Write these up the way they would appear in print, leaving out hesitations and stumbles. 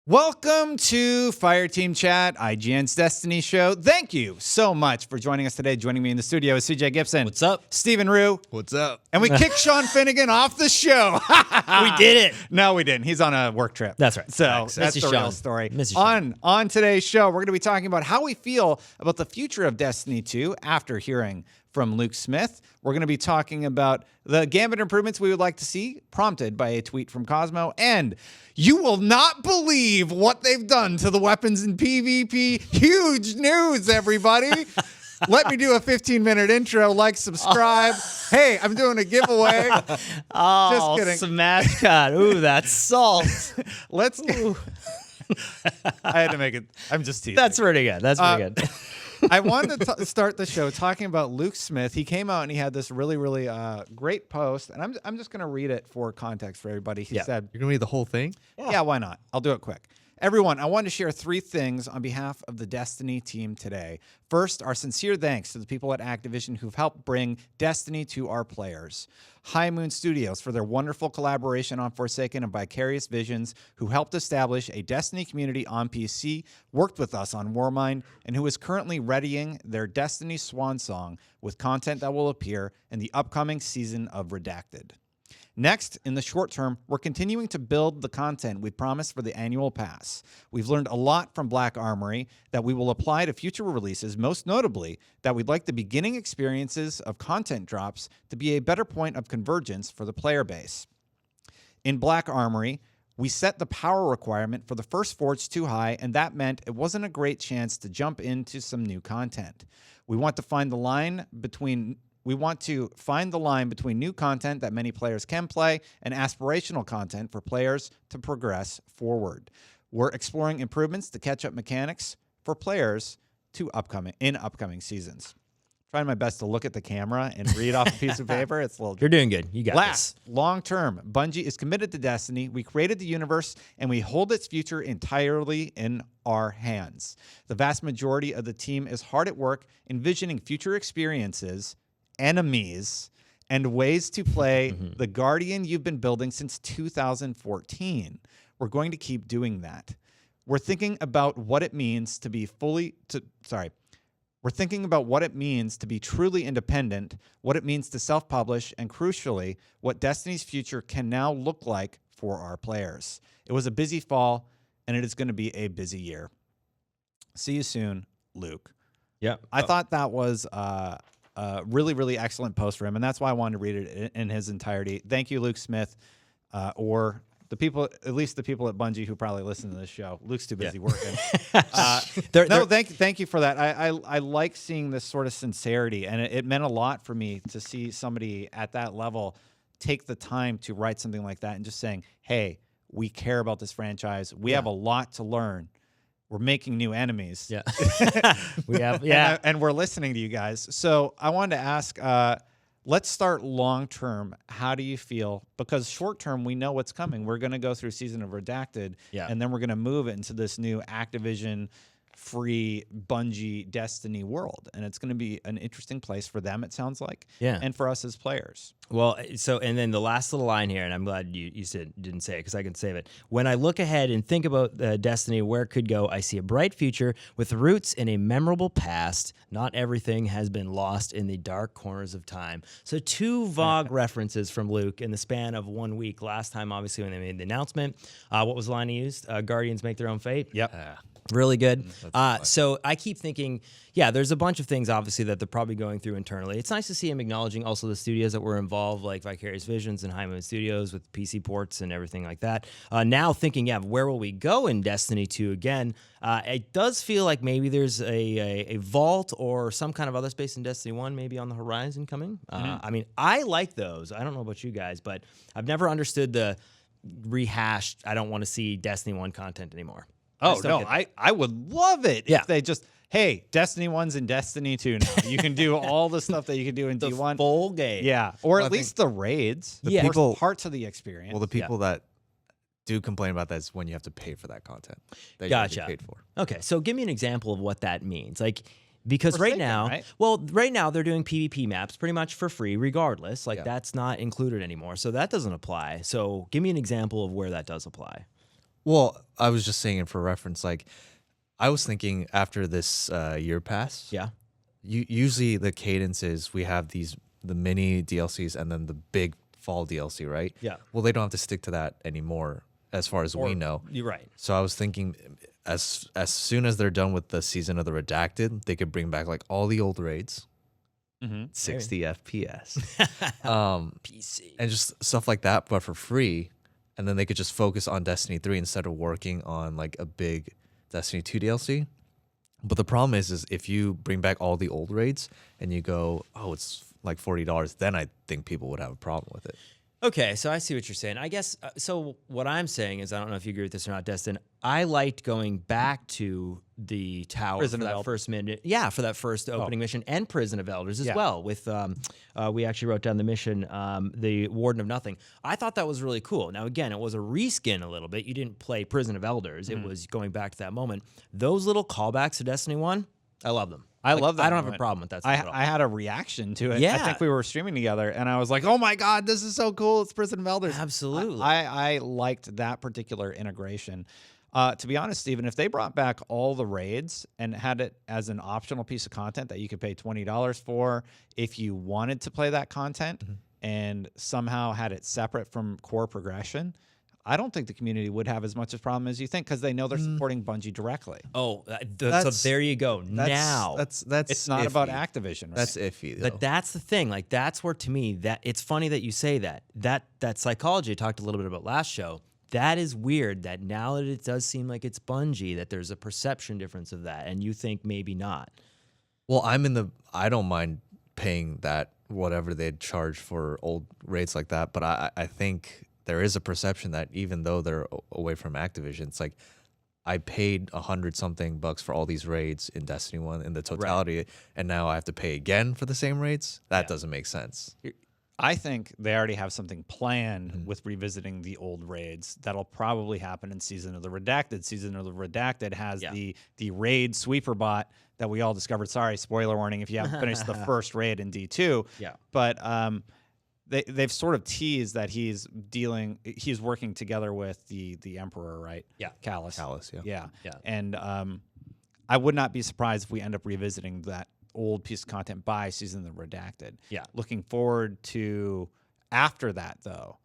Welcome to Fireteam Chat, IGN's Destiny show. Thank you so much for joining us today. Joining me in the studio is CJ Gibson. What's up? Stephen Rue. What's up? And we kicked Sean Finnegan off the show. We did it. No, we didn't. He's on a work trip. That's right. So Thanks. that's Mrs. the Sean. real story. Mrs. Sean. On today's show, we're going to be talking about how we feel about the future of Destiny 2 after hearing from Luke Smith. We're going to be talking about the Gambit improvements we would like to see, prompted by a tweet from Cosmo. And you will not believe what they've done to the weapons in PvP. Huge news, everybody. Let me do a 15-minute intro. Like, subscribe. Hey, I'm doing a giveaway. Oh, Just kidding. smash cut. Ooh, that's salt. Let's get... I had to make it. I'm just teasing. That's pretty good. That's pretty good. I wanted to start the show talking about Luke Smith. He came out and he had this really, really great post, and I'm just going to read it for context for everybody. He said, You're going to read the whole thing? yeah, why not? I'll do it quick. Everyone, I want to share 3 things on behalf of the Destiny team today. First, our sincere thanks to the people at Activision who've helped bring Destiny to our players. High Moon Studios for their wonderful collaboration on Forsaken and Vicarious Visions, who helped establish a Destiny community on PC, worked with us on Warmind, and who is currently readying their Destiny Swan Song with content that will appear in the upcoming season of Redacted. Next, in the short term, we're continuing to build the content we promised for the annual pass. We've learned a lot from Black Armory that we will apply to future releases, most notably that we'd like the beginning experiences of content drops to be a better point of convergence for the player base. In Black Armory, we set the power requirement for the first forge too high, and that meant it wasn't a great chance to jump into some new content. We want to find the line between new content that many players can play and aspirational content for players to progress forward. We're exploring improvements to catch up mechanics for players to upcoming seasons. Trying my best to look at the camera and read off a piece of paper. It's a little. You're doing good. You got Last, long term, Bungie is committed to Destiny. We created the universe, and we hold its future entirely in our hands. The vast majority of the team is hard at work envisioning future experiences, enemies, and ways to play the Guardian you've been building since 2014. We're going to keep doing that. We're thinking about what it means to be We're thinking about what it means to be truly independent, what it means to self-publish, and crucially, what Destiny's future can now look like for our players. It was a busy fall, and it is going to be a busy year. See you soon, Luke. Yep. I thought that was really, really excellent post for him, and that's why I wanted to read it in his entirety. Thank you, Luke Smith, or the people, at least the people at Bungie who probably listen to this show. Luke's too busy working. Thank you for that. I like seeing this sort of sincerity, and it meant a lot for me to see somebody at that level take the time to write something like that and just saying, hey, we care about this franchise. We have a lot to learn. We're making new enemies. Yeah. We have, yeah. And we're listening to you guys. So I wanted to ask, let's start long-term. How do you feel? Because short-term, we know what's coming. We're going to go through Season of Redacted, and then we're going to move it into this new Activision free Bungie Destiny world. And it's going to be an interesting place for them, it sounds like, and for us as players. Well, so, and then the last little line here, and I'm glad you didn't say it because I can save it. When I look ahead and think about Destiny, where it could go, I see a bright future with roots in a memorable past. Not everything has been lost in the dark corners of time. So 2 vague references from Luke in the span of 1 week. Last time, obviously, when they made the announcement. What was the line he used? Guardians make their own fate? Yep. Really good. So I keep thinking, there's a bunch of things, obviously, that they're probably going through internally. It's nice to see him acknowledging also the studios that were involved, like Vicarious Visions and High Moon Studios with PC ports and everything like that. Now thinking, where will we go in Destiny 2 again? It does feel like maybe there's a vault or some kind of other space in Destiny 1 maybe on the horizon coming. I mean, I like those. I don't know about you guys, but I've never understood the rehashed, I don't want to see Destiny 1 content anymore. Oh, no, I would love it if they just, hey, Destiny 1's in Destiny 2 now. You can do all the stuff that you can do in the D1. Full game. Yeah, or at least the raids. The people, parts of the experience. Well, the people that do complain about that is when you have to pay for that content that Gotcha. you paid for. Okay, so give me an example of what that means. Like, because Forsaken, right now they're doing PvP maps pretty much for free regardless. Like, that's not included anymore. So that doesn't apply. So give me an example of where that does apply. Well, I was just saying it for reference. Like, I was thinking after this year pass, Yeah. usually the cadence is we have the mini DLCs and then the big fall DLC, right? Yeah. Well, they don't have to stick to that anymore, as far as we know. You're right. So I was thinking, as soon as they're done with the season of the Redacted, they could bring back like all the old raids, 60 FPS, PC. and just stuff like that, but for free. And then they could just focus on Destiny 3 instead of working on like a big Destiny 2 DLC. But the problem is if you bring back all the old raids and you go, oh, it's like $40, then I think people would have a problem with it. Okay, so I see what you're saying. I guess, so what I'm saying is, I don't know if you agree with this or not, Destin, I liked going back to the tower Prison for of that Elders. first minute. Yeah, for that first opening mission, and Prison of Elders as Yeah. well. With we actually wrote down the mission, the Warden of Nothing. I thought that was really cool. Now, again, it was a reskin a little bit. You didn't play Prison of Elders. It was going back to that moment. Those little callbacks to Destiny 1, I love them. I love that. I don't have a moment. problem with that stuff at all. I had a reaction to it. I Yeah. think we were streaming together, and I was like, "Oh my god, this is so cool! It's Prison of Elders." Absolutely. I liked that particular integration. To be honest, Steven, if they brought back all the raids and had it as an optional piece of content that you could pay $20 for if you wanted to play that content, and somehow had it separate from core progression, I don't think the community would have as much of a problem as you think, because they know they're supporting Bungie directly. so That's- there you go. Now. That's It's not about iffy. Activision, right? That's iffy. Though. But that's the thing. Like, that's where, to me, that it's funny that you say that. That psychology I talked a little bit about last show. That is weird that now that it does seem like it's Bungie, that there's a perception difference of that, and you think maybe not. Well, I don't mind paying that whatever they'd charge for old rates like that, but I think there is a perception that even though they're away from Activision, it's like I paid $100-something for all these raids in Destiny 1 in the totality, and now I have to pay again for the same raids? That doesn't make sense. I think they already have something planned with revisiting the old raids. That'll probably happen in Season of the Redacted. Season of the Redacted has the raid sweeper bot that we all discovered. Sorry, spoiler warning if you haven't finished the first raid in D2. Yeah. But they've sort of teased that he's working together with the Emperor, right? Yeah. Callus. Yeah. Yeah. And I would not be surprised if we end up revisiting that old piece of content by Season of the Redacted. Yeah. Looking forward to after that, though.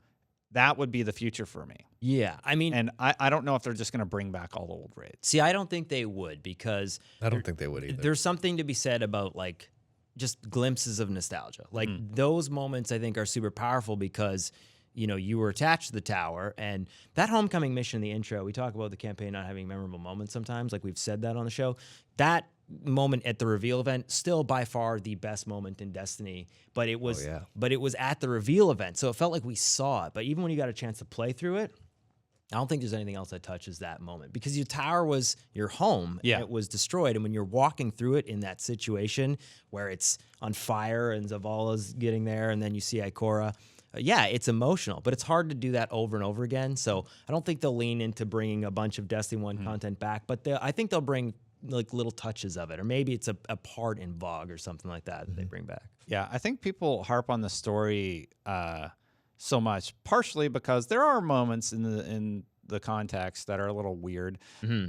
That would be the future for me. Yeah. I mean, And I don't know if they're just going to bring back all the old raids. see, I don't think they would, because I don't think they would either. there's something to be said about, like, just glimpses of nostalgia. Like, those moments, I think, are super powerful because, you know, you were attached to the tower, and that homecoming mission in the intro, we talk about the campaign not having memorable moments sometimes, like we've said that on the show. That moment at the reveal event, still by far the best moment in Destiny, but it was at the reveal event, so it felt like we saw it. But even when you got a chance to play through it, I don't think there's anything else that touches that moment, because your tower was your home, Yeah. and it was destroyed. And when you're walking through it in that situation where it's on fire and Zavala's getting there, and then you see Ikora, yeah, it's emotional, but it's hard to do that over and over again. So I don't think they'll lean into bringing a bunch of Destiny 1 content back, but I think they'll bring like little touches of it, or maybe it's a part in VOG or something like that that they bring back. Yeah, I think people harp on the story so much, partially because there are moments in the context that are a little weird.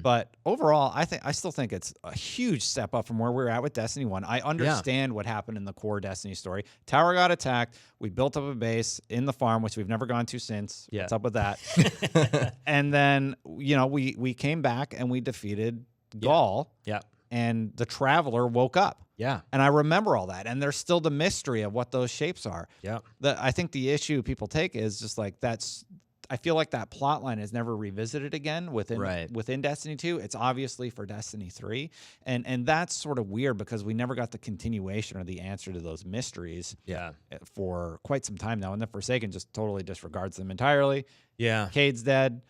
But overall, I still think it's a huge step up from where we're at with Destiny 1. I understand what happened in the core Destiny story. Tower got attacked. We built up a base in the farm, which we've never gone to since. Yeah. What's up with that? And then, you know, we came back and we defeated Gaul. Yeah. And the Traveler woke up. Yeah. And I remember all that. And there's still the mystery of what those shapes are. Yeah. I think the issue people take is just like I feel like that plot line is never revisited again within Destiny 2. It's obviously for Destiny 3. And that's sort of weird because we never got the continuation or the answer to those mysteries for quite some time now. And the Forsaken just totally disregards them entirely. Yeah. Cade's dead.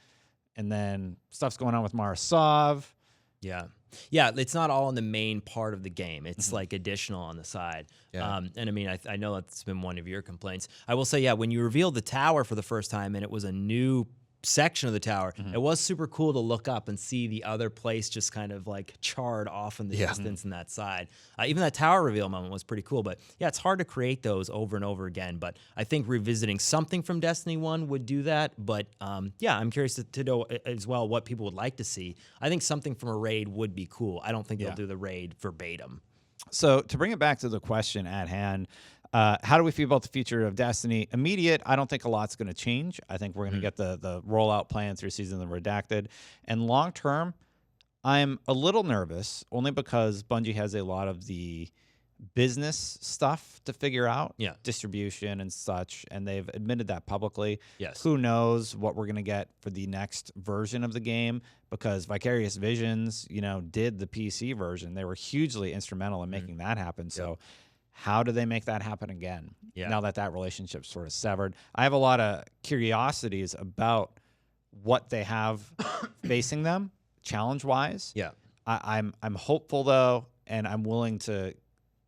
And then stuff's going on with Mara Sov. Yeah. Yeah, it's not all in the main part of the game. It's like additional on the side. Yeah. And I mean, I know that's been one of your complaints. I will say, yeah, when you revealed the tower for the first time and it was a new section of the tower, it was super cool to look up and see the other place just kind of like charred off in the distance in that side. Even that tower reveal moment was pretty cool. But yeah, it's hard to create those over and over again. But I think revisiting something from Destiny 1 would do that. But yeah, I'm curious to know as well what people would like to see. I think something from a raid would be cool. I don't think they'll do the raid verbatim. So to bring it back to the question at hand, how do we feel about the future of Destiny? Immediate, I don't think a lot's going to change. I think we're going to get the rollout plan through Season of the Redacted. And long term, I'm a little nervous, only because Bungie has a lot of the business stuff to figure out, distribution and such, and they've admitted that publicly. Yes. Who knows what we're going to get for the next version of the game, because Vicarious Visions, did the PC version. They were hugely instrumental in making that happen. So how do they make that happen again now that relationship's sort of severed? I have a lot of curiosities about what they have facing them challenge-wise. Yeah. I'm hopeful, though, and I'm willing to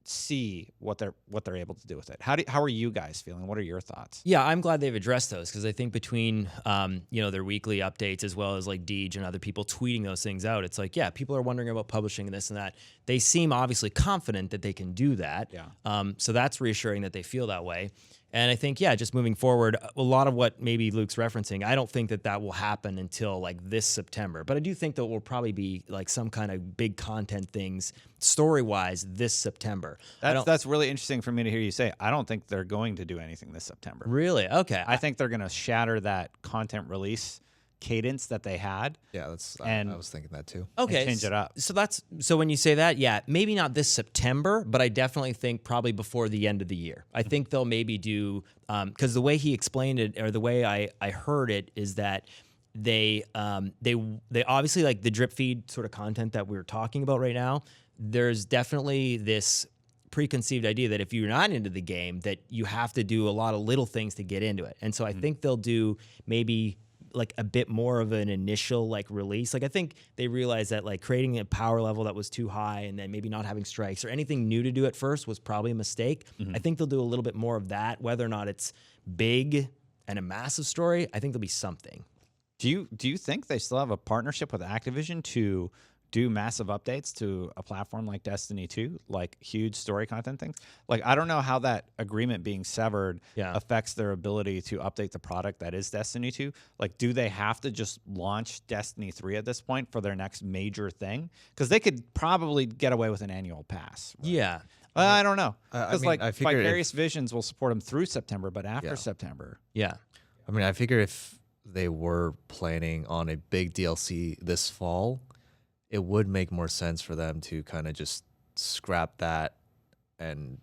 see what they're able to do with it. How are you guys feeling? What are your thoughts? Yeah, I'm glad they've addressed those, because I think between their weekly updates as well as like Deej and other people tweeting those things out, it's like, yeah, people are wondering about publishing this and that. They seem obviously confident that they can do that. Yeah. So that's reassuring that they feel that way. And I think, just moving forward, a lot of what maybe Luke's referencing, I don't think that will happen until like this September. But I do think that will probably be like some kind of big content things story-wise this September. That's really interesting for me to hear you say. I don't think they're going to do anything this September. Really? Okay. I think they're going to shatter that content release cadence that they had. Yeah, I was thinking that too. Okay, and change it up. So when you say that, yeah, maybe not this September, but I definitely think probably before the end of the year. I think they'll maybe do, because the way he explained it, or the way I heard it, is that they obviously, like the drip feed sort of content that we're talking about right now, there's definitely this preconceived idea that if you're not into the game, that you have to do a lot of little things to get into it. And so I think they'll do maybe like a bit more of an initial like release. Like I think they realized that like creating a power level that was too high and then maybe not having strikes or anything new to do at first was probably a mistake. I think they'll do a little bit more of that, whether or not it's big and a massive story. I think there'll be something. Do you think they still have a partnership with Activision to do massive updates to a platform like Destiny 2, like huge story content things? Like, I don't know how that agreement being severed affects their ability to update the product that is Destiny 2. Like, do they have to just launch Destiny 3 at this point for their next major thing? Because they could probably get away with an annual pass. Right? Yeah. I don't know. Because I figure Vicarious Visions will support them through September, but after September. Yeah. I mean, I figure if they were planning on a big DLC this fall, it would make more sense for them to kind of just scrap that and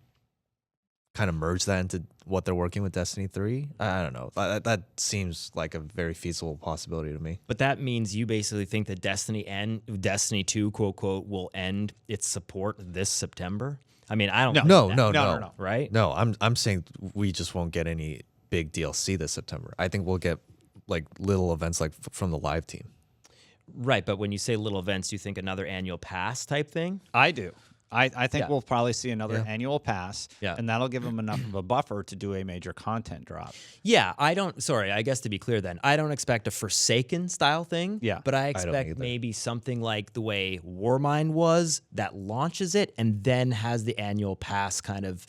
kind of merge that into what they're working with Destiny 3. I don't know. That seems like a very feasible possibility to me. But that means you basically think that Destiny 2, quote, quote, will end its support this September? I mean, I don't No. Right? No, I'm saying we just won't get any big DLC this September. I think we'll get like little events like from the live team. Right, but when you say little events, do you think another annual pass type thing? I do. I think we'll probably see another annual pass, and that'll give them enough of a buffer to do a major content drop. Yeah, I guess to be clear then, I don't expect a Forsaken style thing, but I expect maybe something like the way Warmind was, that launches it and then has the annual pass kind of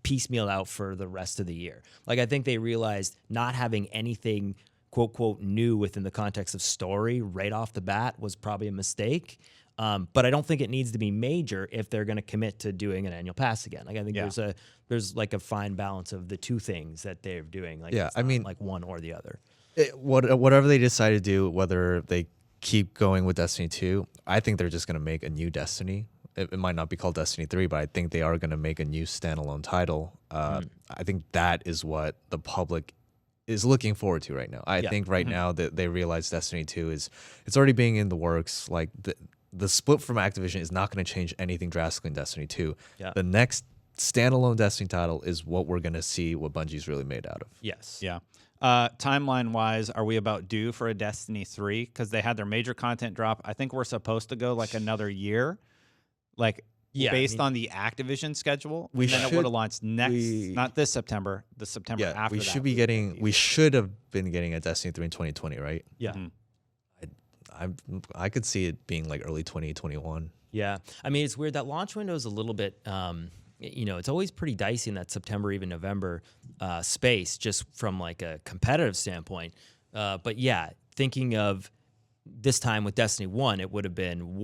piecemeal out for the rest of the year. Like, I think they realized not having anything quote, quote, new within the context of story right off the bat was probably a mistake. But I don't think it needs to be major if they're going to commit to doing an annual pass again. Like, I think there's like a fine balance of the two things that they're doing. Like, I mean, like one or the other. Whatever they decide to do, whether they keep going with Destiny 2, I think they're just going to make a new Destiny. It might not be called Destiny 3, but I think they are going to make a new standalone title. I think that is what the public is looking forward to right now. I think right now that they realize Destiny 2 it's already being in the works. Like the split from Activision is not going to change anything drastically in Destiny 2. Yeah. The next standalone Destiny title is what we're going to see what Bungie's really made out of. Yes. Yeah. Timeline wise, are we about due for a Destiny 3? Because they had their major content drop. I think we're supposed to go like another year. Like, Yeah, based on the Activision schedule. We and then it should- would have launched not this September, the September Yeah, after we that. should be getting. We should have been getting a Destiny 3 in 2020, right? Yeah. I could see it being like early 2021. Yeah. I mean, it's weird. That launch window is a little bit, it's always pretty dicey in that September, even November space, just from like a competitive standpoint. But yeah, thinking of this time with Destiny 1, it would have been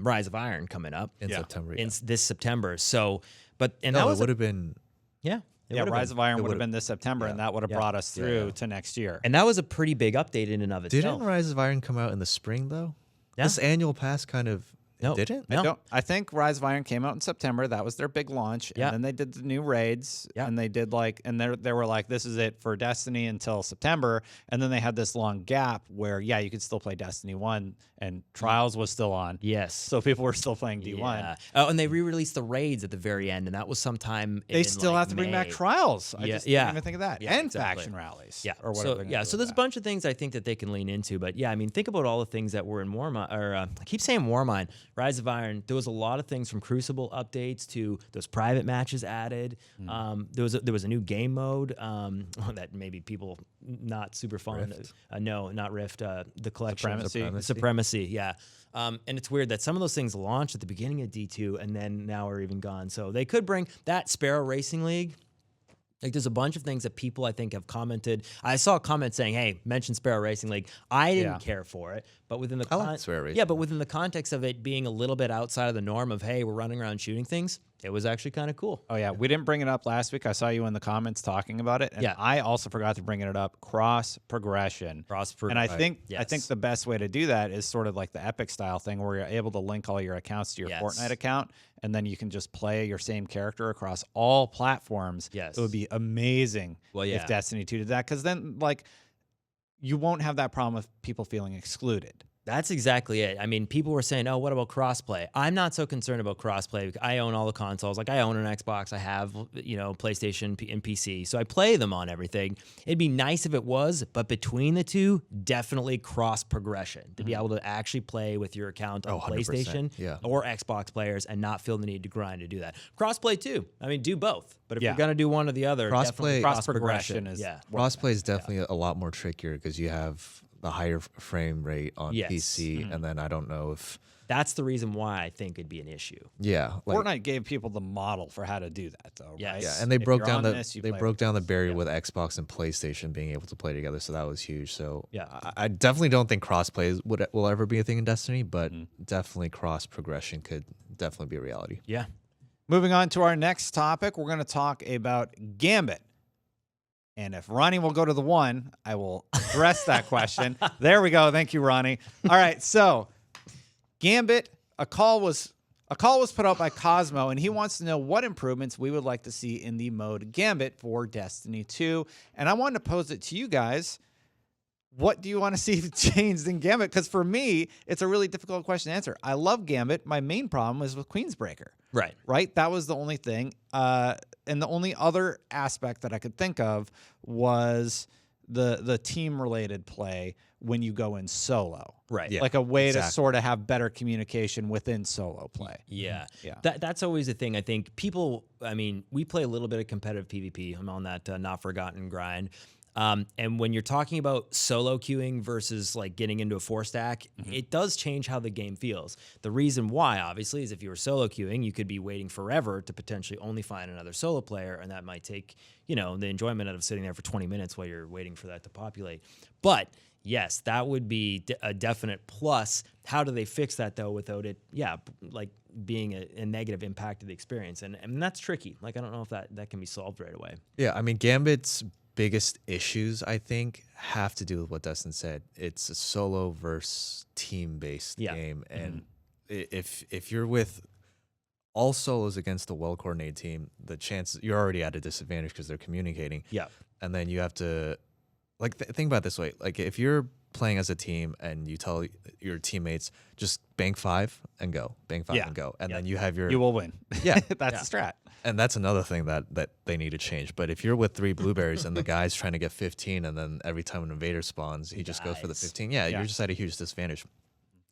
Rise of Iron coming up In September. in this September. So, that No, was it would have been. yeah. Yeah, would've Rise been. of Iron would have been this September, and that would have brought us through to next year. And that was a pretty big update in and of itself. Didn't Rise of Iron come out in the spring though? Yeah. This annual pass kind of No. didn't. No. I think Rise of Iron came out in September. That was their big launch. Yeah. And then they did the new raids. Yeah. And they did they were like, this is it for Destiny until September. And then they had this long gap where, yeah, you could still play Destiny 1 and Trials was still on. Yes. So people were still playing D1. Yeah. Oh, and they re-released the raids at the very end, and that was sometime. They in, still like, have to bring back May. Trials. I Yeah, just yeah. didn't even think of that. Yeah, and exactly. faction rallies. Yeah, Or whatever. so they're gonna yeah, do so with there's a that. bunch of things I think that they can lean into, but yeah, I mean, think about all the things that were in Warmind, or I keep saying Warmind, Rise of Iron. There was a lot of things from Crucible updates to those private matches added. There was a new game mode that maybe people not super fond of. No, not Rift. The collection. Supremacy. Yeah. And it's weird that some of those things launched at the beginning of D2 and then now are even gone. So they could bring that Sparrow Racing League. Like there's a bunch of things that people I think have commented. I saw a comment saying, "Hey, mention Sparrow Racing League." I didn't care for it, but within the I like Sparrow Racing. yeah, but within the context of it being a little bit outside of the norm of, hey, we're running around shooting things, it was actually kind of cool. Oh yeah, we didn't bring it up last week. I saw you in the comments talking about it, and Yeah. I also forgot to bring it up. Cross progression. And I think Yes. the best way to do that is sort of like the Epic style thing, where you're able to link all your accounts to your Yes. Fortnite account, and then you can just play your same character across all platforms. Yes. It would be amazing Well, yeah. if Destiny 2 did that, because then like you won't have that problem of people feeling excluded. That's exactly it. I mean, people were saying, "Oh, what about crossplay?" I'm not so concerned about crossplay. I own all the consoles. Like I own an Xbox. I have, PlayStation and PC. So I play them on everything. It'd be nice if it was, but between the two, definitely cross progression to be able to actually play with your account on 100%, PlayStation or Xbox players and not feel the need to grind to do that. Crossplay too. I mean, do both. But if you're going to do one or the other, definitely Crossplay- Cross progression is Crossplay is definitely a lot more trickier because you have the higher frame rate on Yes. PC, and then I don't know if That's the reason why I think it'd be an issue. Fortnite gave people the model for how to do that, though. Yes. Right? Yeah, and they If broke you're down on the this, you they play broke with down the this. barrier with Xbox and PlayStation being able to play together, so that was huge. So Yeah. I definitely don't think crossplay will ever be a thing in Destiny, but definitely cross progression could definitely be a reality. Yeah. Moving on to our next topic, we're going to talk about Gambit. And if Ronnie will go to the one, I will address that question. There we go. Thank you, Ronnie. All right. So, Gambit, a call was put out by Cosmo, and he wants to know what improvements we would like to see in the mode Gambit for Destiny 2. And I wanted to pose it to you guys. What do you want to see changed in Gambit? Because for me, it's a really difficult question to answer. I love Gambit. My main problem is with Queensbreaker. Right? That was the only thing. And the only other aspect that I could think of was the team-related play when you go in solo. Right. Yeah, Like a way to exactly. sort of have better communication within solo play. Yeah. Yeah. That's always a thing. I think people, we play a little bit of competitive PvP. I'm on that Not Forgotten grind. And when you're talking about solo queuing versus like getting into a 4-stack, it does change how the game feels. The reason why, obviously, is if you were solo queuing, you could be waiting forever to potentially only find another solo player, and that might take, the enjoyment out of sitting there for 20 minutes while you're waiting for that to populate. But yes, that would be a definite plus. How do they fix that though without it, being a negative impact to the experience? And that's tricky. Like, I don't know if that can be solved right away. Yeah, I mean, Gambit's biggest issues, I think, have to do with what Dustin said. It's a solo versus team-based game, and if you're with all solos against a well-coordinated team, the chances you're already at a disadvantage because they're communicating. Yeah, and then you have to think about it this way: like if you're playing as a team and you tell your teammates just bank 5 and go, bank 5 and go, and then you have your You will win. Yeah. That's the strat. And that's another thing that they need to change. But if you're with 3 blueberries and the guy's trying to get 15, and then every time an invader spawns, he just goes for the 15. Yeah, you're just at a huge disadvantage.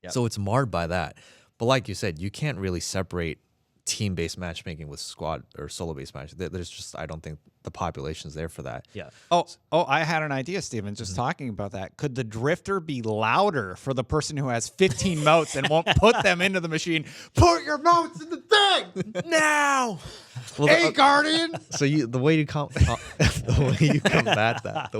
Yep. So it's marred by that. But like you said, you can't really separate team-based matchmaking with squad or solo-based match. There's just, I don't think the population's there for that. Yeah. Oh, I had an idea, Steven, just talking about that. Could the drifter be louder for the person who has 15 motes and won't put them into the machine? Put your motes in the thing now! Well, Hey, Guardian! So the way you combat that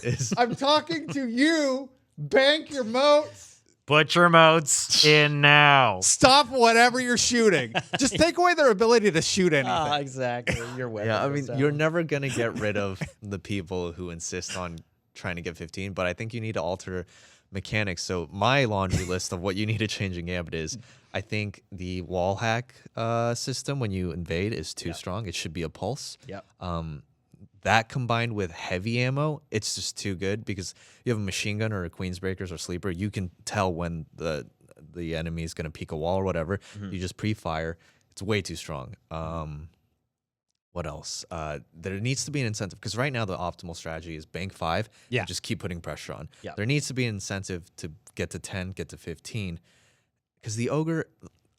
is I'm talking to you! Bank your motes! Put your motes in now. Stop whatever you're shooting. Just take away their ability to shoot anything. Exactly. Your weapon. yeah. I mean, you're never gonna get rid of the people who insist on trying to get 15, but I think you need to alter mechanics. So my laundry list of what you need to change in Gambit is, I think the wall hack system when you invade is too strong. It should be a pulse. Yep. That combined with heavy ammo, it's just too good because you have a machine gun or a Queensbreakers or Sleeper. You can tell when the enemy is going to peek a wall or whatever. You just pre-fire. It's way too strong. What else? There needs to be an incentive because right now the optimal strategy is bank 5 and just keep putting pressure on. Yeah. There needs to be an incentive to get to 10, get to 15 because the Ogre,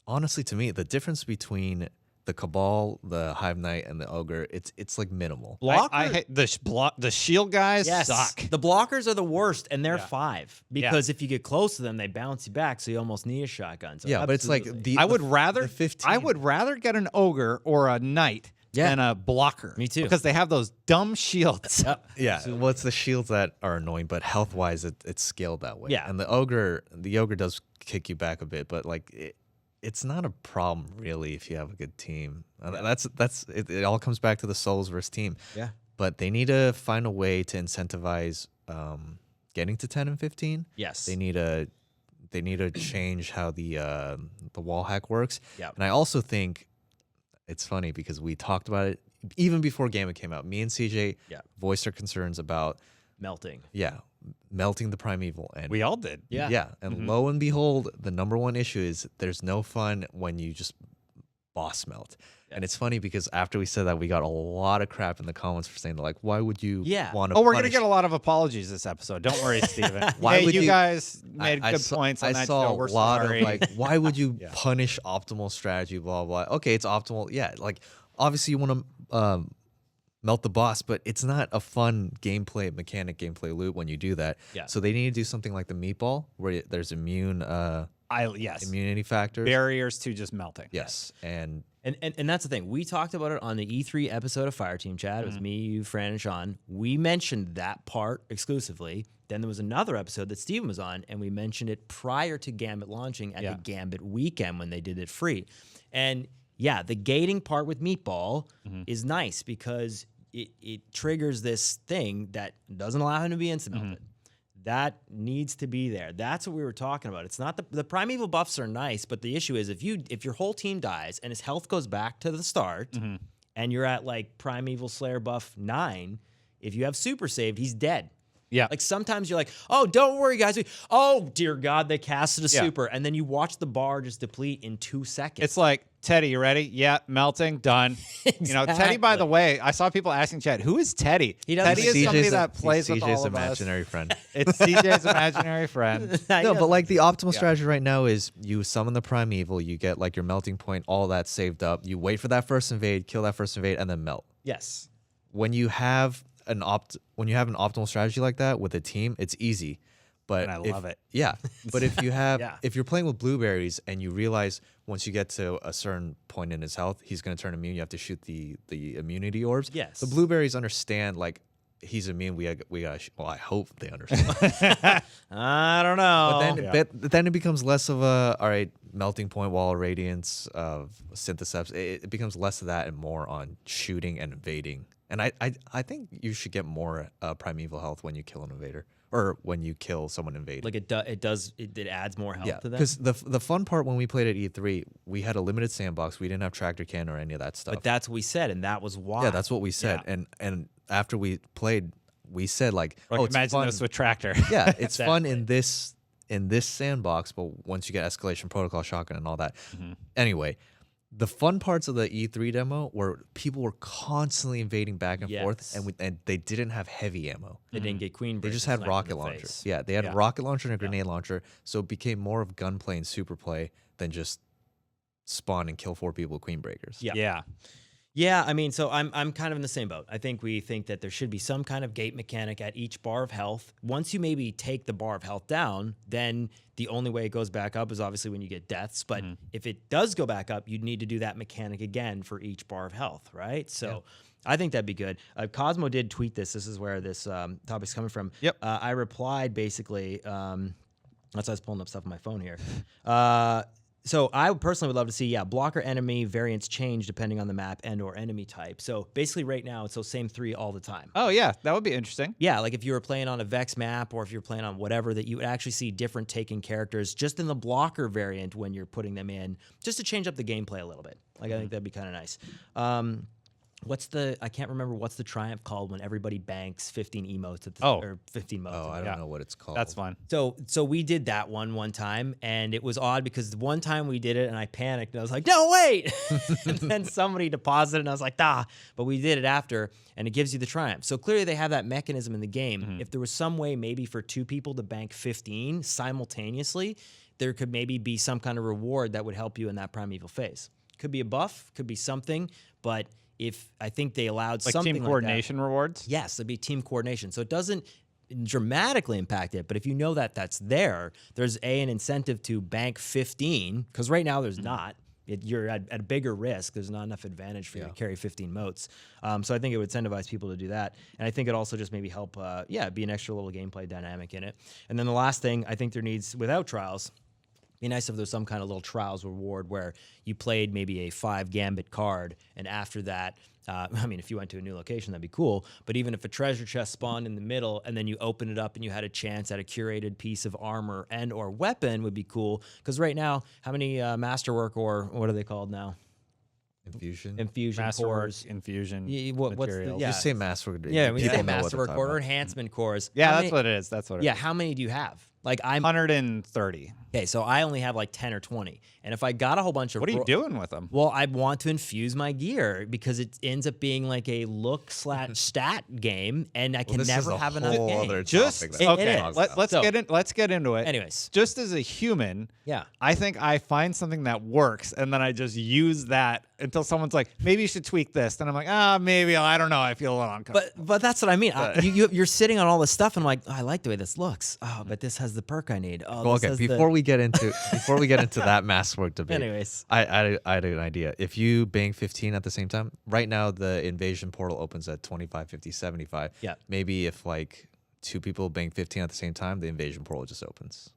honestly to me, the difference between the Cabal, the Hive Knight, and the Ogre, it's like minimal. I hate the shield guys suck. The blockers are the worst, and they're 5 because if you get close to them, they bounce you back. So you almost need a shotgun. So Yeah, but it's like I would rather 15. I would rather get an ogre or a knight than a blocker. Me too. Because they have those dumb shields. Yeah, well, it's the shields that are annoying, but health-wise, it's scaled that way. Yeah. And the ogre does kick you back a bit, but like it's not a problem really if you have a good team. That's it all comes back to the solos versus team. Yeah. But they need to find a way to incentivize getting to 10 and 15. Yes. They need to change how the wall hack works. Yep. And I also think it's funny because we talked about it even before Gambit came out. Me and CJ voiced our concerns about melting. Melting the primeval, and We all did. and lo and behold, the #1 issue is there's no fun when you just boss melt. And it's funny because after we said that, we got a lot of crap in the comments for saying like, why would you want to? Oh, we're gonna get a lot of apologies this episode. Don't worry, Steven. Why would you you- guys made good points on I that saw show. a We're lot sorry. of like, why would you punish optimal strategy? Blah blah. Okay, it's optimal. Yeah, like obviously you want to melt the boss, but it's not a fun gameplay loop when you do that. Yeah. So they need to do something like the meatball where there's immunity factors. Barriers to just melting. Yes, and And that's the thing. We talked about it on the E3 episode of Fireteam Chat. It was me, you, Fran, and Sean. We mentioned that part exclusively. Then there was another episode that Steven was on, and we mentioned it prior to Gambit launching at the Gambit weekend when they did it free. And yeah, the gating part with Meatball is nice because it triggers this thing that doesn't allow him to be instant melted. That needs to be there. That's what we were talking about. It's not the primeval buffs are nice, but the issue is if your whole team dies and his health goes back to the start, and you're at like primeval Slayer buff 9, if you have super saved, he's dead. Yeah. Like sometimes you're like, oh, don't worry, guys. Oh, dear God, they casted a super. And then you watch the bar just deplete in 2 seconds. It's like, Teddy, you ready? Yeah, melting, done. You know, Teddy, by the way, I saw people asking Chad, who is Teddy? Teddy is somebody that plays with all CJ's of us. imaginary friend. It's CJ's imaginary friend. No, but like the optimal strategy right now is you summon the primeval, you get like your melting point, all that saved up. You wait for that first invade, kill that first invade, and then melt. Yes. When you have an optimal strategy like that with a team, it's easy. But And I love it. Yeah. But if you have Yeah. if you're playing with blueberries and you realize once you get to a certain point in his health, he's gonna turn immune, you have to shoot the immunity orbs. Yes. The blueberries understand like he's immune, we gotta well, I hope they understand. I don't know. But then it becomes less of a all right, melting point, wall of radiance, of syntheseps. It becomes less of that and more on shooting and invading. And I think you should get more primeval health when you kill an invader or when you kill someone invading. Like it adds more health to them. Because the fun part when we played at E3, we had a limited sandbox. We didn't have tractor cannon or any of that stuff. But that's what we said, and that was why. Yeah, that's what we said. Yeah. And after we played, we said like, Like, it's imagine fun. this with Tractor. Yeah, it's fun in this sandbox, but once you get escalation protocol, shotgun, and all that. Anyway, The fun parts of the E3 demo were people were constantly invading back and forth, Yes. and they didn't have heavy ammo. They didn't get queen. They just breakers had sniped in rocket the launchers. face. Yeah, they had Yeah. a rocket launcher and a grenade launcher, so it became more of gunplay and super play than just spawn and kill 4 people with queen breakers. Yeah. Yeah. Yeah, I mean, so I'm kind of in the same boat. I think we think that there should be some kind of gate mechanic at each bar of health. Once you maybe take the bar of health down, then the only way it goes back up is obviously when you get deaths. But if it does go back up, you'd need to do that mechanic again for each bar of health, right? So I think that'd be good. Cosmo did tweet this. This is where this topic's coming from. Yep. I replied basically. That's why I was pulling up stuff on my phone here. So I personally would love to see, blocker enemy variants change depending on the map and or enemy type. So basically right now, it's those same 3 all the time. Oh yeah, that would be interesting. Yeah, like if you were playing on a Vex map or if you're playing on whatever, that you would actually see different taken characters just in the blocker variant when you're putting them in, just to change up the gameplay a little bit. Like I think that'd be kind of nice. I can't remember what's the triumph called when everybody banks 15 emotes at the, or 15 modes. Oh, I don't know what it's called. That's fun. So we did that one time, and it was odd because the one time we did it, and I panicked, and I was like, no, wait! And then somebody deposited, and I was like, but we did it after, and it gives you the triumph. So clearly they have that mechanism in the game. If there was some way maybe for 2 people to bank 15 simultaneously, there could maybe be some kind of reward that would help you in that primeval phase. Could be a buff, could be something, but if I think they allowed Like something team like coordination rewards. yes, it'd be team coordination. So it doesn't dramatically impact it, but if you know that that's there, there's an incentive to bank 15, because right now there's not. You're at a bigger risk. There's not enough advantage for you to carry 15 motes. So I think it would incentivize people to do that. And I think it also just maybe help, be an extra little gameplay dynamic in it. And then the last thing I think there needs, without trials, be nice if there's some kind of little trials reward where you played maybe a 5 Gambit card, and after that, if you went to a new location, that'd be cool. But even if a treasure chest spawned in the middle and then you open it up and you had a chance at a curated piece of armor and or weapon, would be cool. Because right now, how many masterwork, or what are they called now? Infusion. Infusion cores. Infusion. What's the, materials. Just say masterwork. Yeah, we say People know what they're masterwork talking core or about. enhancement cores. Yeah, How that's many- what it is. That's what it is. Yeah, how many do you have? Like 130. Okay, so I only have like 10 or 20. And if I got a whole bunch of... What are you doing with them? Well, I want to infuse my gear because it ends up being like a look/stat game, and I can This is never a have enough whole games. other Just topic It okay. is. Let's So- get into it. Anyways. just as a human, Yeah. I think I find something that works, and then I just use that until someone's like, maybe you should tweak this. Then I'm like, maybe I don't know. I feel a little uncomfortable. But that's what I mean. You're sitting on all this stuff, and I'm like, I like the way this looks. Oh, but this has the perk I need. Oh, Well, this okay, has the- before we get into that masterwork debate, Anyways. I had an idea. If you bang 15 at the same time, right now the invasion portal opens at 25, 50, 75. Yeah. Maybe if like 2 people bang 15 at the same time, the invasion portal just opens.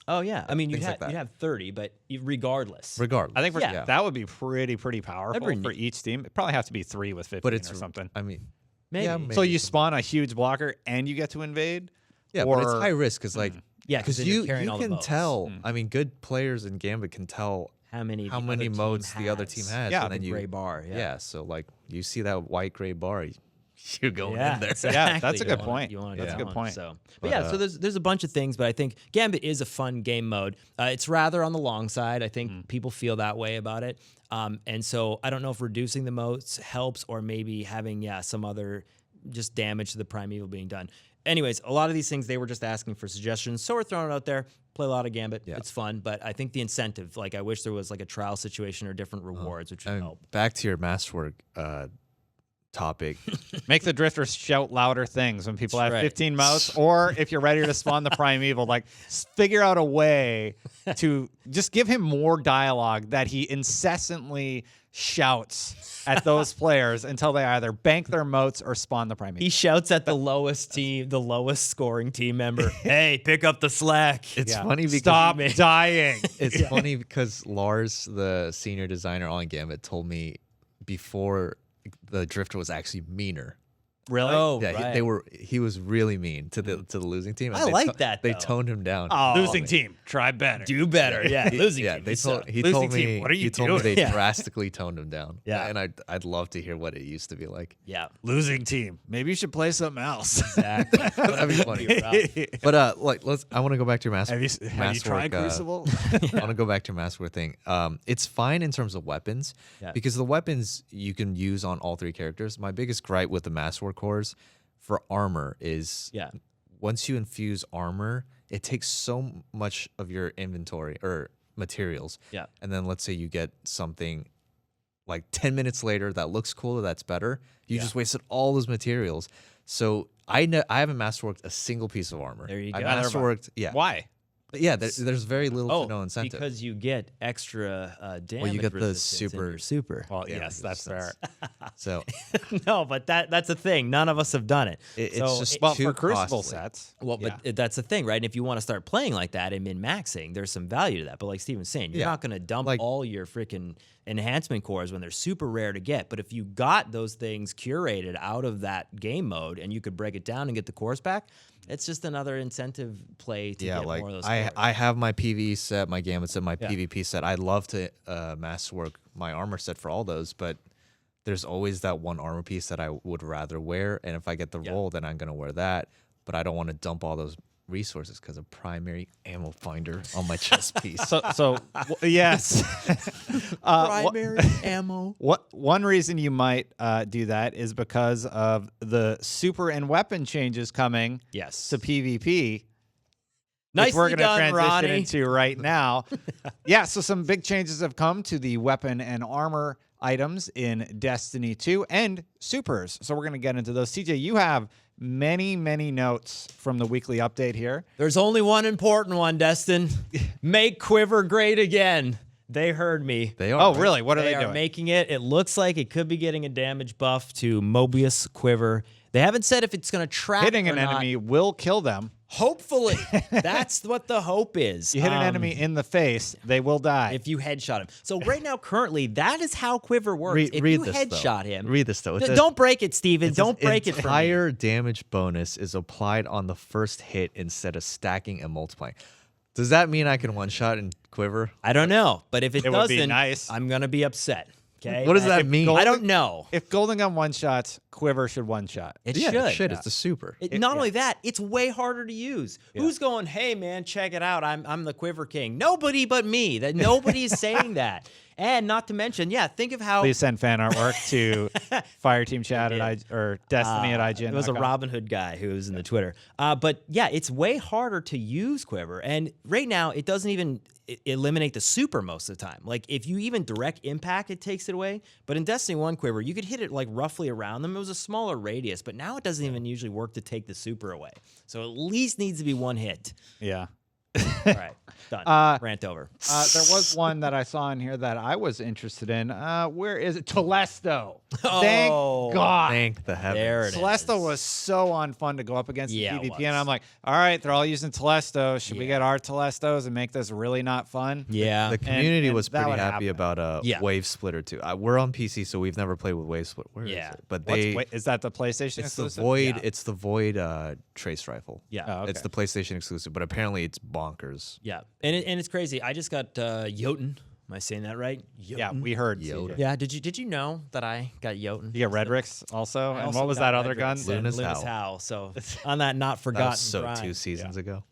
Oh, yeah. I mean, you'd Things like have, that. you'd have 30, but regardless. Regardless. I think Yeah. that would be pretty powerful That'd be for neat. each team. It probably have to be 3 with 15 but it's or something. I mean, Maybe. yeah, So maybe. you spawn a huge blocker and you get to invade. Yeah, but it's or- high risk because like Yeah, 'cause because then you're you carrying all the can modes. tell. I mean, good players in Gambit can tell How many how the many other team modes the other team has. Yeah, and then The you gray bar. Yeah. yeah. So like you see that white gray bar, you're going Yeah, in there. exactly. Yeah, that's a You good wanna- point. you wanna That's get a good going, point. So, but But, yeah, so there's a bunch of things, but I think Gambit is a fun game mode. It's rather on the long side. I think people feel that way about it, and so I don't know if reducing the modes helps or maybe having some other just damage to the primeval being done. Anyways, a lot of these things they were just asking for suggestions, so we're throwing it out there. Play a lot of Gambit. Yeah. It's fun, but I think the incentive, like I wish there was like a trial situation or different rewards, which would And help. back to your masterwork topic. Make the drifters shout louder things when people That's have right. 15 motes, or if you're ready to spawn the primeval, like figure out a way to just give him more dialogue that he incessantly shouts at those players until they either bank their motes or spawn the primeval. He shouts at the lowest team, the lowest scoring team member. Hey, pick up the slack. It's funny because Stop dying. it's funny because Lars, the senior designer on Gambit, told me before the drifter was actually meaner. Really? Oh, Yeah, right. he was really mean to the losing team. and I they like that, They though. toned him down. Oh, Losing team, try better. do better. Yeah, losing Yeah, team. they you told suck. he Losing told me team, what are you he told me doing? they Yeah. drastically toned him down. Yeah. and I'd love to hear what it used to be like. Yeah, Losing team. Maybe you should play something else. exactly. That'd be funny. But like, I want to go back to your have you tried Crucible? I want to go back to your Masterwork thing. It's fine in terms of weapons because the weapons you can use on all three characters. My biggest gripe with the Masterwork cores for armor is once you infuse armor, it takes so much of your inventory or materials. Yeah. And then let's say you get something like 10 minutes later that looks cooler, that's better. You just wasted all those materials. So I haven't masterworked a single piece of armor. There you I go. masterworked, Why? But yeah, there's very little to no incentive. Because you get extra damage. you get the resistance in your super. Well, Yeah, yes, that's fair. So No, but that's a thing. None of us have done it. it's So just Well, too for Crucible costly. sets. Well, but that's the thing, right? And if you want to start playing like that and min-maxing, there's some value to that. But like Steven's saying, you're not going to dump Like- all your freaking enhancement cores when they're super rare to get. But if you got those things curated out of that game mode and you could break it down and get the cores back, it's just another incentive play to get like more of those I cores. I have my PvE set, my Gambit set, my PvP set. I'd love to masterwork my armor set for all those, but there's always that one armor piece that I would rather wear, and if I get the roll, then I'm gonna wear that. But I don't want to dump all those resources because of primary ammo finder on my chest piece. Yes. Primary ammo. One reason you might do that is because of the super and weapon changes coming Yes. to PvP. Nicely which we're going to done, transition Ronnie. into right now. Yeah, so some big changes have come to the weapon and armor items in Destiny 2 and supers. So we're going to get into those. CJ, you have many, many notes from the weekly update here. There's only one important one, Destin. Make Quiver great again. They heard me. They are. Oh, right? really? What are They they are doing? making it. It looks like it could be getting a damage buff to Mobius Quiver. They haven't said if it's going to track Hitting or an not. enemy will kill them. Hopefully. That's what the hope is. You hit an enemy in the face, they will die. If you headshot him. So right now, currently, that is how Quiver works. If read you this, headshot though. him. Read this, though. It says- Don't break it, Steven. It Don't says break it for me. entire damage bonus is applied on the first hit instead of stacking and multiplying. Does that mean I can one-shot and Quiver? I don't know. But if it It would be doesn't, nice. I'm going to be upset. Okay? What does that mean? I don't know. If Golden Gun one-shots, Quiver should one-shot. It Yeah, should. it should. It's a super. Not only that, it's way harder to use. Who's going, hey man, check it out. I'm the Quiver King. Nobody but me. That nobody's saying that. And not to mention, think of how Please send fan artwork to Fireteam Chat or Destiny at IGN. it was a Robin Hood guy who was in the Twitter. But yeah, it's way harder to use Quiver. And right now, it doesn't even eliminate the super most of the time. Like if you even direct impact, it takes it away. But in Destiny 1 Quiver, you could hit it like roughly around them. It was a smaller radius, but now it doesn't even usually work to take the super away. So at least needs to be one hit. Yeah. All right, done. Rant over. There was one that I saw in here that I was interested in. Where is it? Telesto. Thank God. Thank the heavens. There it is. Telesto was so unfun to go up against Yeah, in it PvP, was. and I'm like, all right, they're all using Telesto. Should we get our Telestos and make this really not fun? Yeah. The community and was that pretty would happy happen. about Wave Splitter too. We're on PC, so we've never played with Wave Splitter. Where is it? But Is that the PlayStation it's the exclusive? Void. Yeah. It's the Void trace rifle. Yeah. Oh, okay. It's the PlayStation exclusive, but apparently it's bonkers. Yeah. And it's crazy. I just got Jotun. Am I saying that right? Yeah, we heard. Yoda. CJ. Yeah. Did you know that I got Jotun? You get Redrix also? I And also what was got that other Redrix gun? and Luna's Luna's Howl. Howl. So on that not That forgotten was so grind. 2 seasons ago.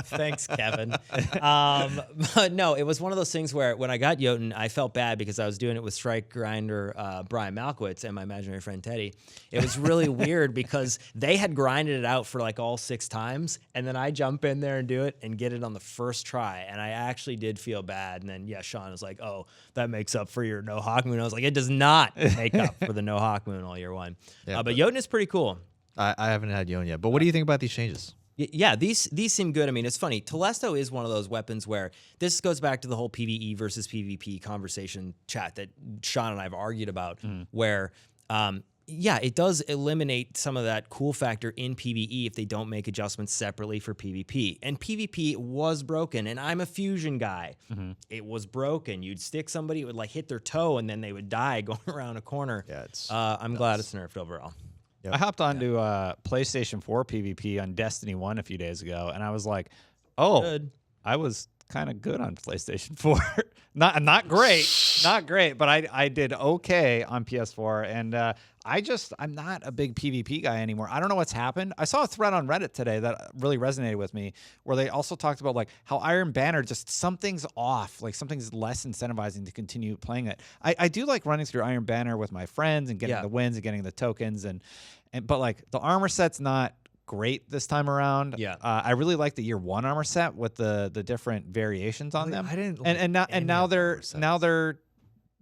Thanks, Kevin. But no, it was one of those things where when I got Jotun, I felt bad because I was doing it with Strike Grinder, Brian Malkowitz, and my imaginary friend Teddy. It was really weird because they had grinded it out for like all 6 times, and then I jump in there and do it and get it on the first try, and I actually did feel bad. And then Sean was like, "Oh, that makes up for your no Hawk Moon." I was like, "It does not make up for the no Hawk Moon all year one." Yeah, but Jotun is pretty cool. I haven't had Yon yet, but what do you think about these changes? Yeah, these seem good. I mean, it's funny. Telesto is one of those weapons where this goes back to the whole PvE versus PvP conversation chat that Sean and I have argued about, where, it does eliminate some of that cool factor in PvE if they don't make adjustments separately for PvP. And PvP was broken, and I'm a fusion guy. It was broken. You'd stick somebody, it would like hit their toe, and then they would die going around a corner. Yeah, it's I'm glad it's nerfed overall. I hopped onto PlayStation 4 PvP on Destiny 1 a few days ago, and I was like, oh, Good. I was kind of good on PlayStation 4. not great, but I did okay on PS4, and I'm not a big PvP guy anymore. I don't know what's happened. I saw a thread on Reddit today that really resonated with me, where they also talked about like how Iron Banner just something's off, like something's less incentivizing to continue playing it. I do like running through Iron Banner with my friends and getting the wins and getting the tokens, but like the armor set's not great this time around. Yeah. I really like the year 1 armor set with the different variations on them. I didn't and now they're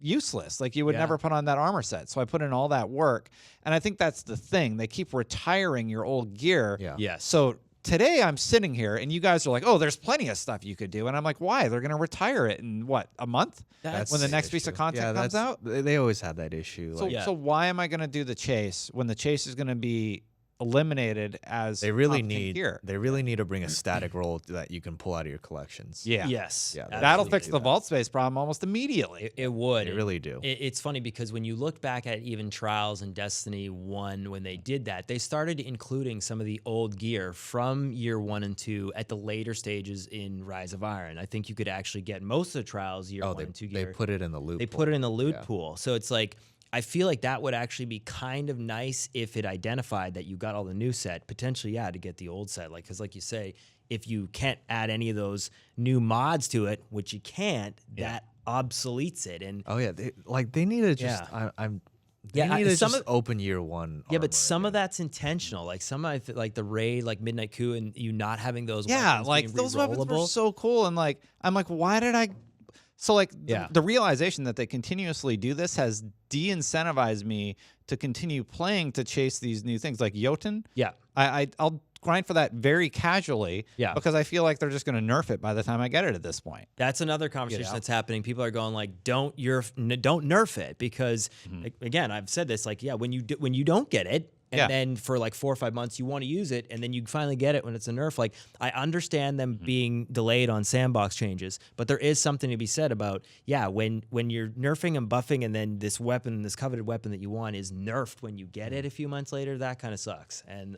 useless. Like you would never put on that armor set. So I put in all that work, and I think that's the thing. They keep retiring your old gear. Yeah. Yes. So today I'm sitting here and you guys are like, "Oh, there's plenty of stuff you could do." And I'm like, "Why? They're going to retire it in what, a month?" That's when the the next piece of issue. content comes out? They always had that issue. So, Like, so why am I going to do the chase when the chase is going to be eliminated as they really content gear? need to bring a static roll that you can pull out of your collections. Yeah. Yes. Yeah, That'll absolutely. fix the vault space problem almost immediately. It would. They really do. It's funny because when you look back at even Trials and Destiny 1, when they did that, they started including some of the old gear from year 1 and 2 at the later stages in Rise of Iron. I think you could actually get most of the Trials year 1 and 2 gear. They put it in the loot. They put it in the loot pool. So it's like, I feel like that would actually be kind of nice if it identified that you got all the new set, potentially, to get the old set. Like, because like you say, if you can't add any of those new mods to it, which you can't, that obsoletes it. And they need to just they need to just open year 1. Yeah, but some of that's intentional. Like some like the raid, like Midnight Coup, and you not having those. weapons like being those weapons were rerollable. so cool, and like I'm like, why did I? So like the realization that they continuously do this has de-incentivized me to continue playing to chase these new things like Jotun. Yeah. I'll grind for that very casually because I feel like they're just going to nerf it by the time I get it at this point. That's another conversation that's happening. People are going like, don't nerf it because like, again, I've said this, like, when you don't get it, and then for like 4 or 5 months you want to use it, and then you finally get it when it's a nerf. Like, I understand them being delayed on sandbox changes, but there is something to be said about when you're nerfing and buffing, and then this weapon, this coveted weapon that you want, is nerfed when you get it a few months later. That kind of sucks, and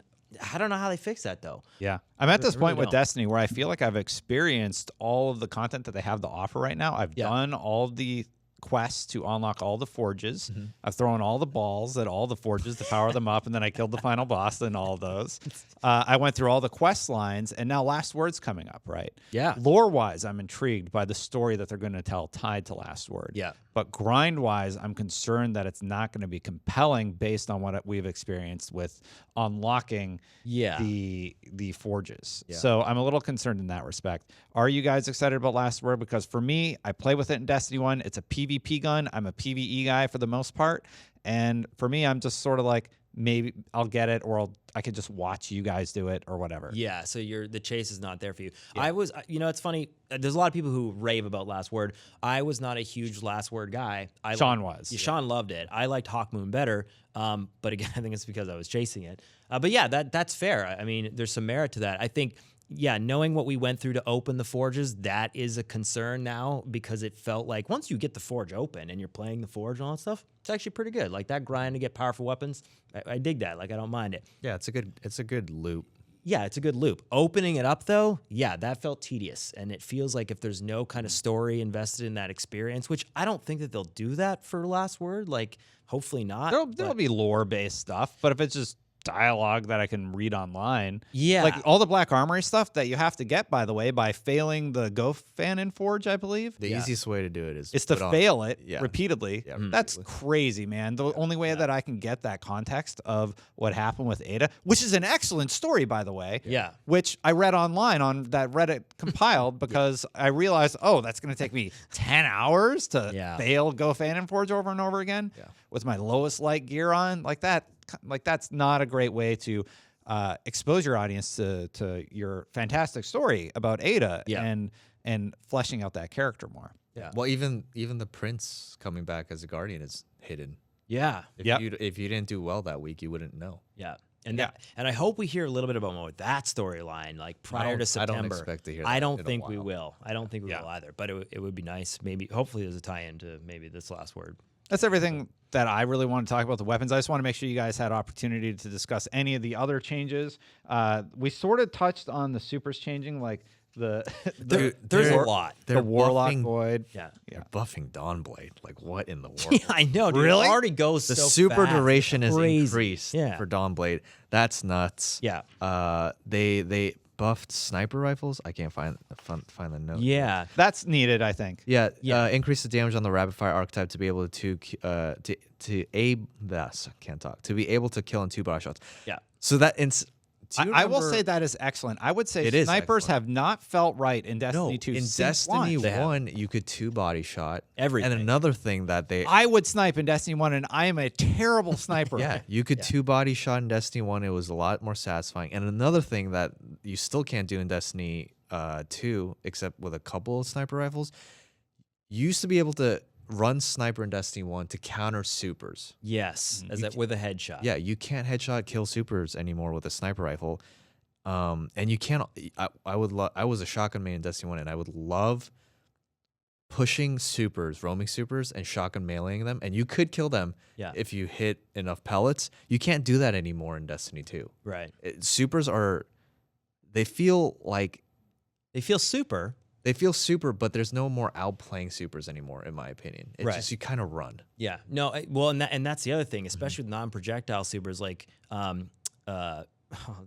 I don't know how they fix that though. Yeah, I'm at this point with don't. Destiny where I feel like I've experienced all of the content that they have to offer right now. I've done all the quests to unlock all the forges. I've thrown all the balls at all the forges to power them up, and then I killed the final boss in all of those. I went through all the quest lines, and now Last Word's coming up, right? Yeah. Lore-wise, I'm intrigued by the story that they're going to tell tied to Last Word. Yeah. But grind-wise, I'm concerned that it's not going to be compelling based on what we've experienced with unlocking the forges. Yeah. So I'm a little concerned in that respect. Are you guys excited about Last Word? Because for me, I play with it in Destiny 1. It's a PvP gun. I'm a PvE guy for the most part. And for me, I'm just sort of like, maybe I'll get it, or I could just watch you guys do it or whatever. Yeah, so the chase is not there for you. I was, it's funny. There's a lot of people who rave about Last Word. I was not a huge Last Word guy. Sean was. Sean loved it. I liked Hawkmoon better, but again, I think it's because I was chasing it. But yeah, that's fair. I mean, there's some merit to that. I think, knowing what we went through to open the forges, that is a concern now, because it felt like once you get the forge open and you're playing the forge and all that stuff, it's actually pretty good. Like that grind to get powerful weapons, I dig that. Like, I don't mind it. Yeah, it's a good loop. Yeah, it's a good loop. Opening it up though, that felt tedious, and it feels like if there's no kind of story invested in that experience, which I don't think that they'll do that for Last Word. Like, hopefully not. There'll be lore-based stuff, but if it's just dialogue that I can read online. Yeah. Like all the Black Armory stuff that you have to get, by the way, by failing the Go Fan in Forge, I believe. The easiest way to do it is to fail it repeatedly. Yeah, That's crazy, man. The only way that I can get that context of what happened with Ada, which is an excellent story, by the way. Yeah. Which I read online on that Reddit compiled because I realized, that's going to take me 10 hours to fail Go Fan in Forge over and over again with my lowest light gear on. That's not a great way to expose your audience to your fantastic story about Ada and fleshing out that character more. Yeah. Well, even the prince coming back as a guardian is hidden. Yeah. If you didn't do well that week, you wouldn't know. Yeah. And and I hope we hear a little bit about more that storyline, like prior to September. I don't expect to hear that. I don't think we will. I don't think we will either. But it would be nice. Maybe, hopefully, there's a tie-in to maybe this Last Word. That's everything that I really want to talk about the weapons. I just want to make sure you guys had opportunity to discuss any of the other changes. We sort of touched on the supers changing, like there's a lot. The Warlock buffing- Void. Yeah. They're buffing Dawnblade. Like, what in the world? Yeah, I know, dude. Really? It already goes The so super fast. duration is Crazy. increased Yeah. for Dawnblade. That's nuts. Yeah. They buffed sniper rifles. I can't find the note. Yeah. That's needed, I think. Yeah, Yeah. increase the damage on the rapid fire archetype to be able to be able to kill in 2 body shots. Yeah. So that I will say that is excellent. I would say It is snipers excellent. have not felt right in Destiny 2 in since Destiny launch. 1 you could 2 body shot Everything. And another thing that they I would snipe in Destiny 1, and I am a terrible sniper. yeah, you could 2 body shot in Destiny 1. It was a lot more satisfying. And another thing that you still can't do in Destiny 2, except with a couple of sniper rifles, you used to be able to run sniper in Destiny 1 to counter supers. Yes. As that with a headshot. Yeah, you can't headshot kill supers anymore with a sniper rifle. And you can't. I was a shotgun main in Destiny 1, and I would love pushing supers, roaming supers, and shotgun meleeing them. And you could kill them if you hit enough pellets. You can't do that anymore in Destiny 2. Right. Supers are. They feel like. They feel super. They feel super, but there's no more outplaying supers anymore, in my opinion. It's Right. just you kind of run. Yeah. No, well, and that's the other thing, especially with non-projectile supers like the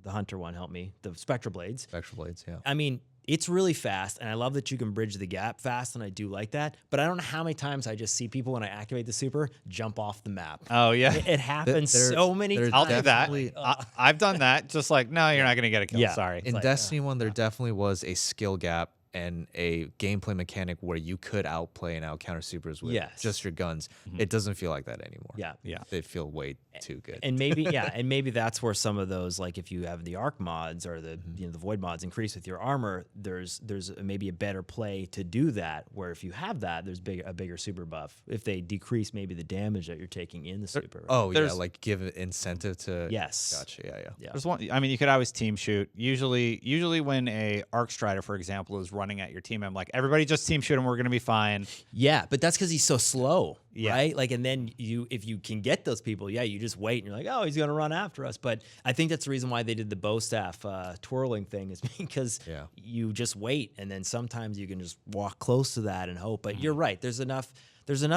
Hunter one, help me, the Spectral Blades. Spectral Blades, yeah. I mean, it's really fast, and I love that you can bridge the gap fast, and I do like that. But I don't know how many times I just see people when I activate the super jump off the map. Oh, yeah. It happens They're- so many they're times. I'll do that. definitely- I've done that. Just like, no, you're not going to get a kill. Yeah. Sorry. In like, Destiny 1, there definitely was a skill gap and a gameplay mechanic where you could outplay and out counter supers with Yes. just your guns. It doesn't feel like that anymore. Yeah. Yeah. They feel way too good. And maybe that's where some of those, like if you have the arc mods or the the void mods increase with your armor, there's maybe a better play to do that. Where if you have that, there's a bigger super buff. If they decrease maybe the damage that you're taking in the super. Right? Oh, yeah, There's- like give it incentive to. Yes. Gotcha. Yeah. Yeah. There's one. I mean, you could always team shoot. Usually when a Arc Strider, for example, is running at your team, I'm like, everybody just team shoot him. We're gonna be fine. Yeah, but that's because he's so slow, Yeah. right? Like, and then if you can get those people, you just wait and you're like, oh, he's gonna run after us. But I think that's the reason why they did the bow staff twirling thing is because you just wait, and then sometimes you can just walk close to that and hope. But you're right. There's enough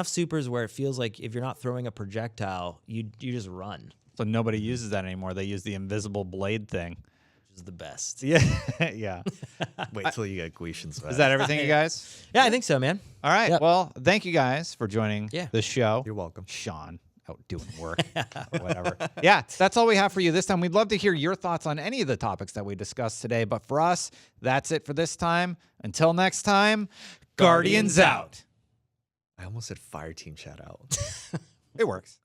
supers where it feels like if you're not throwing a projectile, you just run, So nobody uses that anymore. They use the invisible blade thing. which is the best. Yeah. Yeah. Wait till you get Guishan's back. Is that everything, you guys? Yeah, I think so, man. All right. Yep. Well, thank you guys for joining the show. You're welcome. Sean out doing work or whatever. Yeah, that's all we have for you this time. We'd love to hear your thoughts on any of the topics that we discussed today. But for us, that's it for this time. Until next time, Guardians out. I almost said Fireteam shout out. It works.